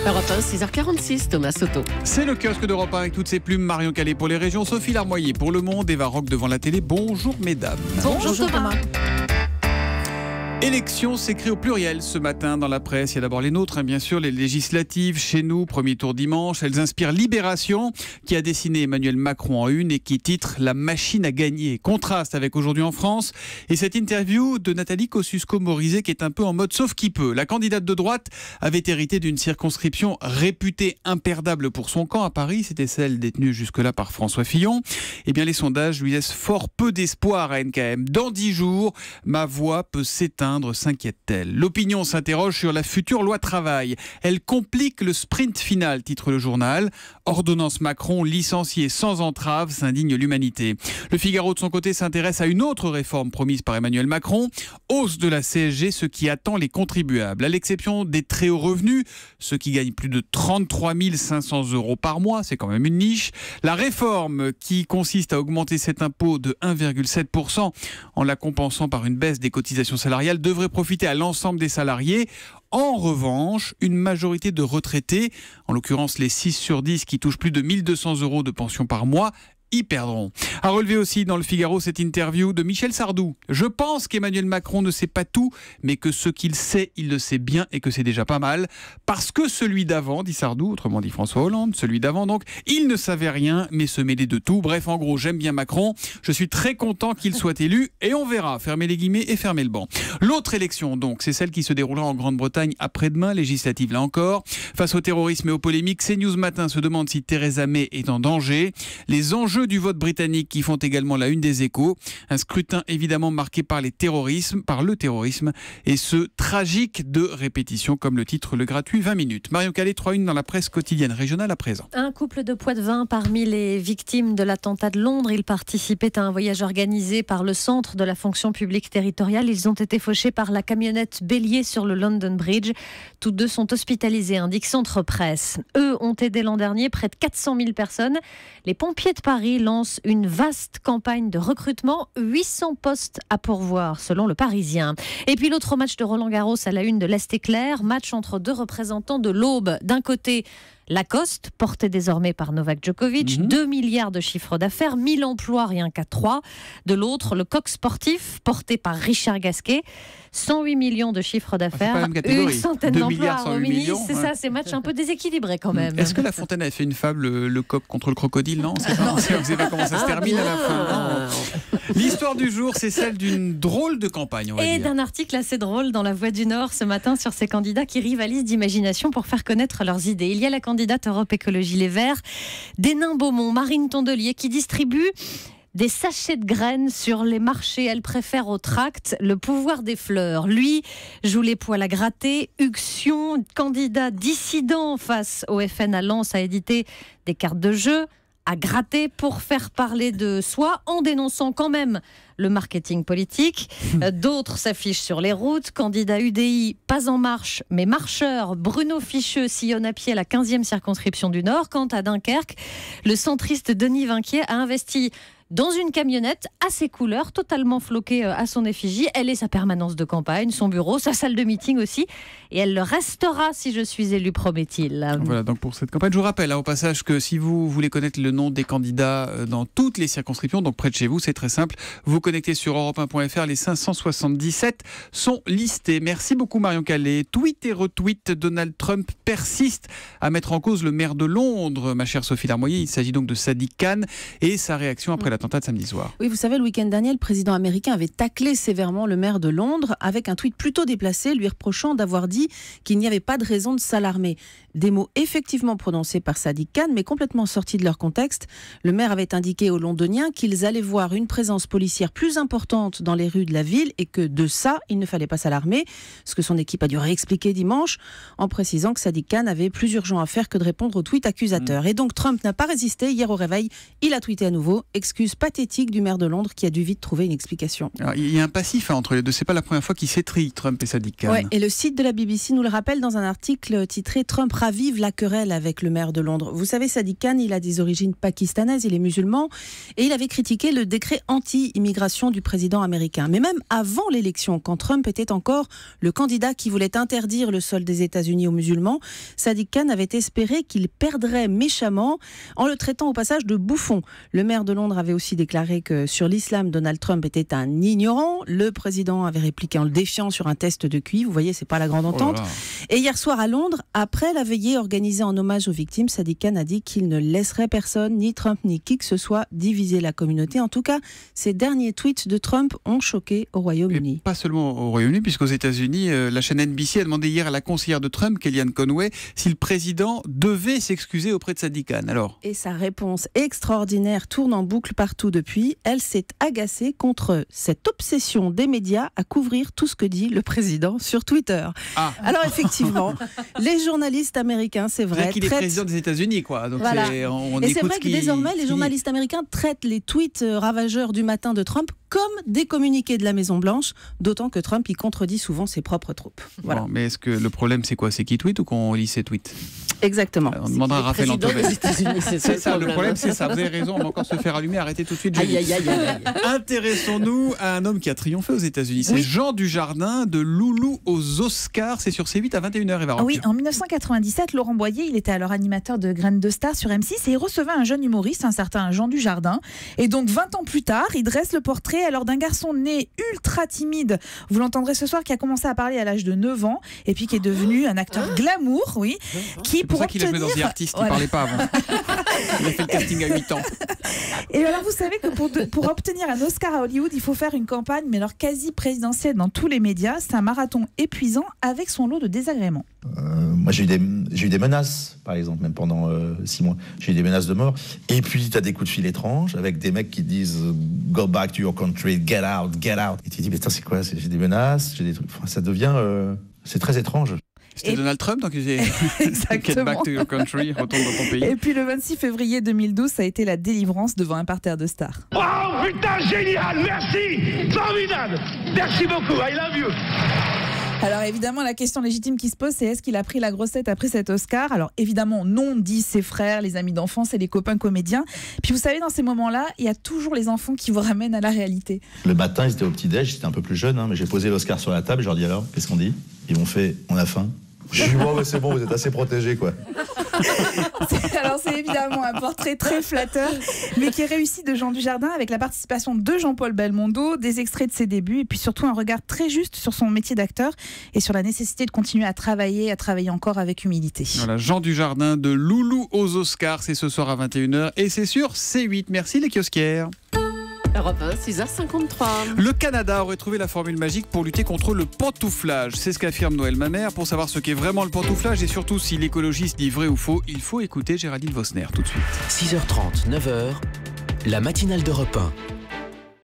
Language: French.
Europe 1, 6h46, Thomas Soto. C'est le kiosque d'Europe 1 avec toutes ses plumes. Marion Calais pour les régions, Sophie Larmoyer pour Le Monde, Eva Rock devant la télé. Bonjour mesdames. Bonjour Thomas. Élection s'écrit au pluriel ce matin dans la presse. Il y a d'abord les nôtres, bien sûr, les législatives chez nous, premier tour dimanche. Elles inspirent Libération, qui a dessiné Emmanuel Macron en une et qui titre « La machine à gagner ». Contraste avec Aujourd'hui en France. Et cette interview de Nathalie Kosciusko-Morizet qui est un peu en mode sauf qui peut. La candidate de droite avait hérité d'une circonscription réputée imperdable pour son camp à Paris. C'était celle détenue jusque-là par François Fillon. Eh bien, les sondages lui laissent fort peu d'espoir à NKM. Dans 10 jours, ma voix peut s'éteindre, s'inquiète-t-elle. L'opinion s'interroge sur la future loi travail. Elle complique le sprint final, titre le journal. Ordonnance Macron licenciée sans entrave, s'indigne l'humanité. Le Figaro de son côté s'intéresse à une autre réforme promise par Emmanuel Macron. Hausse de la CSG, ce qui attend les contribuables. À l'exception des très hauts revenus, ceux qui gagnent plus de 33 500 € par mois, c'est quand même une niche. La réforme qui consiste à augmenter cet impôt de 1,7% en la compensant par une baisse des cotisations salariales devrait profiter à l'ensemble des salariés. En revanche, une majorité de retraités, en l'occurrence les 6 sur 10 qui touchent plus de 1 200 € de pension par mois, y perdront. À relever aussi dans le Figaro cette interview de Michel Sardou. Je pense qu'Emmanuel Macron ne sait pas tout, mais que ce qu'il sait, il le sait bien et que c'est déjà pas mal. Parce que celui d'avant, dit Sardou, autrement dit François Hollande, celui d'avant donc, il ne savait rien, mais se mêlait de tout. Bref, en gros, j'aime bien Macron. Je suis très content qu'il soit élu et on verra. Fermez les guillemets et fermez le banc. L'autre élection, donc, c'est celle qui se déroulera en Grande-Bretagne après-demain, législative là encore. Face au terrorisme et aux polémiques, CNews Matin se demande si Theresa May est en danger. Les enjeux du vote britannique qui font également la une des Échos. Un scrutin évidemment marqué par le terrorisme et ce tragique de répétition, comme le titre le gratuit 20 minutes. Marion Calais, 3-1 dans la presse quotidienne régionale à présent. Un couple de Poitevin parmi les victimes de l'attentat de Londres. Ils participaient à un voyage organisé par le Centre de la fonction publique territoriale. Ils ont été fauchés par la camionnette bélier sur le London Bridge. Tous deux sont hospitalisés, indique Centre Presse. Eux ont aidé l'an dernier près de 400 000 personnes. Les pompiers de Paris lancent une vaste campagne de recrutement, 800 postes à pourvoir selon le Parisien. Et puis l'autre match de Roland-Garros à la une de l'Est éclair, match entre deux représentants de l'Aube. D'un côté, Lacoste, porté désormais par Novak Djokovic, 2 milliards de chiffre d'affaires, 1000 emplois rien qu'à 3. De l'autre, le coq sportif, porté par Richard Gasquet, 108 millions de chiffre d'affaires, une centaine d'emplois à Romilly. C'est ça, c'est match un peu déséquilibré quand même. Est-ce que La Fontaine avait fait une fable, le coq contre le crocodile? Non, c'est pas. Vous savez pas comment ça se termine à la fin. L'histoire du jour, c'est celle d'une drôle de campagne, on va dire. D'un article assez drôle dans La Voix du Nord ce matin sur ces candidats qui rivalisent d'imagination pour faire connaître leurs idées. Il y a la candidate Europe Écologie Les Verts, d'Hénin Beaumont, Marine Tondelier, qui distribue des sachets de graines sur les marchés. Elle préfère au tract le pouvoir des fleurs. Lui joue les poils à gratter. Hugues Sion, candidat dissident face au FN à Lens, a édité des cartes de jeu à gratter pour faire parler de soi en dénonçant quand même le marketing politique. D'autres s'affichent sur les routes. Candidat UDI, pas en marche, mais marcheur. Bruno Ficheux sillonne à pied la 15e circonscription du Nord. Quant à Dunkerque, le centriste Denis Vinquier a investi dans une camionnette à ses couleurs, totalement floquée à son effigie. Elle est sa permanence de campagne, son bureau, sa salle de meeting aussi. Et elle le restera si je suis élu, promet-il. Voilà donc pour cette campagne. Je vous rappelle au passage que si vous voulez connaître le nom des candidats dans toutes les circonscriptions, donc près de chez vous, c'est très simple. Vous connectez sur europe1.fr, les 577 sont listés. Merci beaucoup Marion Calais. Tweet et retweet, Donald Trump persiste à mettre en cause le maire de Londres, ma chère Sophie Larmoyer. Il s'agit donc de Sadiq Khan et sa réaction après l'attentat de samedi soir. Oui, vous savez, le week-end dernier, le président américain avait taclé sévèrement le maire de Londres avec un tweet plutôt déplacé, lui reprochant d'avoir dit qu'il n'y avait pas de raison de s'alarmer. Des mots effectivement prononcés par Sadiq Khan, mais complètement sortis de leur contexte. Le maire avait indiqué aux Londoniens qu'ils allaient voir une présence policière plus importante dans les rues de la ville et que de ça, il ne fallait pas s'alarmer. Ce que son équipe a dû réexpliquer dimanche, en précisant que Sadiq Khan avait plus urgent à faire que de répondre aux tweets accusateurs. Et donc Trump n'a pas résisté. Hier au réveil, il a tweeté à nouveau « Excuse l'excuse pathétique du maire de Londres qui a dû vite trouver une explication. Alors, il y a un passif entre les deux. C'est pas la première fois qu'ils s'étrillent, Trump et Sadiq Khan. Ouais, et le site de la BBC nous le rappelle dans un article titré « Trump ravive la querelle avec le maire de Londres ». Vous savez, Sadiq Khan, il a des origines pakistanaises, il est musulman, et il avait critiqué le décret anti-immigration du président américain. Mais même avant l'élection, quand Trump était encore le candidat qui voulait interdire le sol des États-Unis aux musulmans, Sadiq Khan avait espéré qu'il perdrait méchamment en le traitant au passage de bouffon. Le maire de Londres avait aussi déclaré que sur l'islam, Donald Trump était un ignorant. Le président avait répliqué en le défiant sur un test de QI. Vous voyez, c'est pas la grande entente. Et hier soir à Londres, après la veillée organisée en hommage aux victimes, Sadiq Khan a dit qu'il ne laisserait personne, ni Trump ni qui que ce soit, diviser la communauté. En tout cas, ces derniers tweets de Trump ont choqué au Royaume-Uni. Et pas seulement au Royaume-Uni, puisqu'aux États-Unis, la chaîne NBC a demandé hier à la conseillère de Trump, Kellyanne Conway, si le président devait s'excuser auprès de Sadiq Khan. Alors ? Et sa réponse extraordinaire tourne en boucle partout depuis. Elle s'est agacée contre cette obsession des médias à couvrir tout ce que dit le président sur Twitter. Ah. Alors effectivement, les journalistes américains, c'est vrai, qu'il est président des États-Unis, quoi. Donc voilà. Et c'est vrai que désormais, les journalistes américains traitent les tweets ravageurs du matin de Trump comme des communiqués de la Maison-Blanche, d'autant que Trump y contredit souvent ses propres troupes. Voilà. Bon, mais est-ce que le problème, c'est quoi? C'est qu'il tweet ou qu'on lit ses tweets? Exactement. On demandera à Raphaël Antoven. C'est ça, le problème, c'est ça. Vous avez raison, on va encore se faire allumer. Arrêtez tout de suite. Aïe, aïe, aïe, aïe. Intéressons-nous à un homme qui a triomphé aux États-Unis. C'est Jean Dujardin, de Loulou aux Oscars. C'est sur C8 à 21h, Eva. Oui, en 1997, Laurent Boyer, il était alors animateur de Graines de Star sur M6 et il recevait un jeune humoriste, un certain Jean Dujardin. Et donc, 20 ans plus tard, il dresse le portrait alors d'un garçon né ultra timide, vous l'entendrez ce soir, qui a commencé à parler à l'âge de 9 ans et puis qui est devenu un acteur glamour, oui, qui C'est pour ça qu'il a joué dans The Artist, il ne parlait pas avant. Il a fait le casting à 8 ans. Et alors, vous savez que pour obtenir un Oscar à Hollywood, il faut faire une campagne, mais alors quasi présidentielle dans tous les médias. C'est un marathon épuisant avec son lot de désagréments. Moi, j'ai eu des menaces, par exemple, même pendant 6 mois. J'ai eu des menaces de mort. Et puis, tu as des coups de fil étranges avec des mecs qui disent « Go back to your country, get out, get out ». Et tu te dis « Mais c'est quoi? J'ai des menaces, j'ai des trucs... » Enfin, ça devient... c'est très étrange. C'était Donald Trump, donc j'ai Get back to your country, retourne dans ton pays. Et puis le 26 février 2012, ça a été la délivrance devant un parterre de stars. Oh putain, génial, merci, formidable, merci beaucoup, I love you. Alors évidemment, la question légitime qui se pose, c'est est-ce qu'il a pris la grossette après cet Oscar? Alors évidemment, non, disent ses frères, les amis d'enfance et les copains comédiens. Puis vous savez, dans ces moments-là, il y a toujours les enfants qui vous ramènent à la réalité. Le matin, ils étaient au petit-déj, j'étais un peu plus jeune, mais j'ai posé l'Oscar sur la table, je leur dis alors, qu'est-ce qu'on dit? Ils m'ont fait, on a faim. Je dis, bon, c'est bon, vous êtes assez protégés, quoi. Alors c'est évidemment un portrait très flatteur, mais qui est réussi de Jean Dujardin avec la participation de Jean-Paul Belmondo, des extraits de ses débuts et puis surtout un regard très juste sur son métier d'acteur et sur la nécessité de continuer à travailler encore avec humilité. Voilà, Jean Dujardin de Loulou aux Oscars, c'est ce soir à 21h et c'est sur C8. Merci les kiosquières. Europe 1, 6h53. Le Canada aurait trouvé la formule magique pour lutter contre le pantouflage. C'est ce qu'affirme Noël Mamère. Pour savoir ce qu'est vraiment le pantouflage et surtout si l'écologiste dit vrai ou faux, il faut écouter Géraldine Vosner tout de suite. 6h30, 9h, la matinale d'Europe 1.